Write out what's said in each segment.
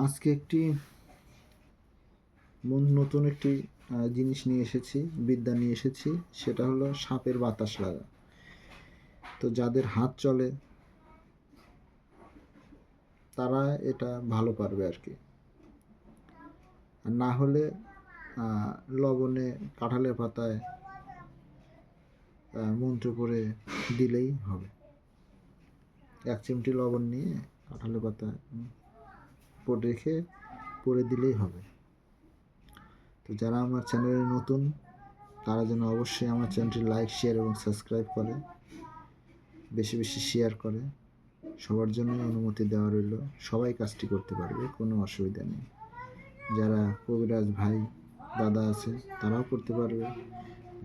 আজকে নতুন একটি জিনিস নিয়ে এসেছি, বিদ্যা নিয়ে এসেছি। সেটা হলো সাপের বাতাস লাগা। তো যাদের হাত চলে তারা এটা ভালো পারবে আর কি। আর না হলে লবণে, কাঁঠালের পাতায় মন্ত্র করে দিলেই হবে। 1 চিমটি লবণ নিয়ে কাঁঠালের পাতায় পরে দিলেই হবে। তো যারা আমার চ্যানেলে নতুন তারা যেন অবশ্যই আমার চ্যানেলটি লাইক, শেয়ার এবং সাবস্ক্রাইব করে, বেশি বেশি শেয়ার করে। সবার জন্যই অনুমতি দেওয়া রইল। সবাই কাজটি করতে পারবে, কোনো অসুবিধা নেই। যারা কবিরাজ ভাই দাদা আছে তারাও করতে পারবে।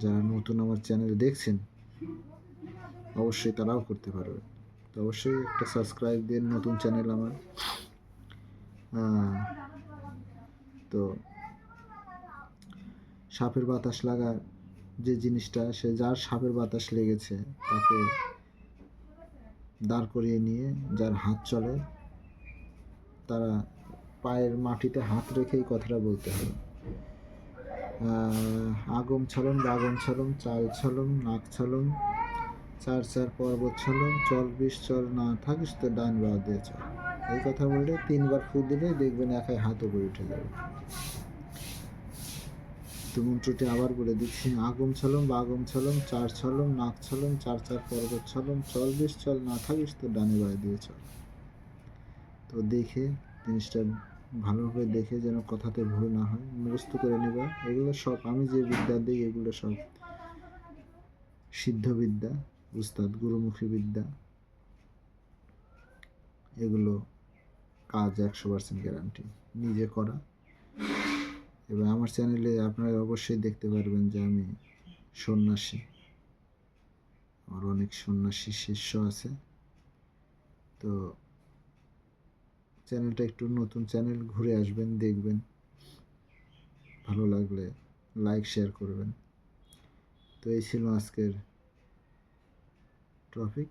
যারা নতুন আমার চ্যানেল দেখছেন অবশ্যই তারাও করতে পারবে। তো অবশ্যই একটা সাবস্ক্রাইব দিন, নতুন চ্যানেল আমার। তো সাপের বাতাস লাগার যে জিনিসটা, সে যার সাপের বাতাস লেগেছে তাকে দাঁড় করিয়ে নিয়ে, যার হাত চলে তারা পায়ের মাটিতে হাত রেখেই কথাটা বলতে হবে। আগম ছলম, বাগম ছলম, চাল ছলম, নাক ছলম, 4 4 পর্বত ছলম, চল বিষ চল, না থাকিস তো ডান বাঁ দিয়ে চল। এই কথা বললে 3 বার ফু দিলে দেখবেন একাই হাত উপরে উঠে যাবে। তো মন্ত্রটি আবার বলে দিচ্ছি। আগম ছলম, বাগম ছলম, 4 ছলম, নাক ছলম, 4 4 পর্বত ছলম, চল বিষ চল, না থাকিস তো ডানে বাঁ দিয়ে চল। তো দেখে জিনিসটা ভালোভাবে দেখে যেন কথাতে ভুল না হয়, মুখস্থ করে নেবা। এগুলো সব আমি যে বিদ্যা দিই এগুলো সব সিদ্ধ বিদ্যা, উস্তাদ গুরুমুখী বিদ্যা। এগুলো কাজ 100% গ্যারান্টি, নিজে করা। এবং আমার চ্যানেলে আপনারা অবশ্যই দেখতে পারবেন যে আমি সন্ন্যাসী, আমার অনেক সন্ন্যাসী শিষ্য আছে। তো চ্যানেলটা একটু নতুন চ্যানেল, ঘুরে আসবেন, দেখবেন, ভালো লাগলে লাইক শেয়ার করবেন। তো এই ছিল আজকের টপিক।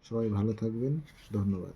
সবাই ভালো থাকবেন, ধন্যবাদ।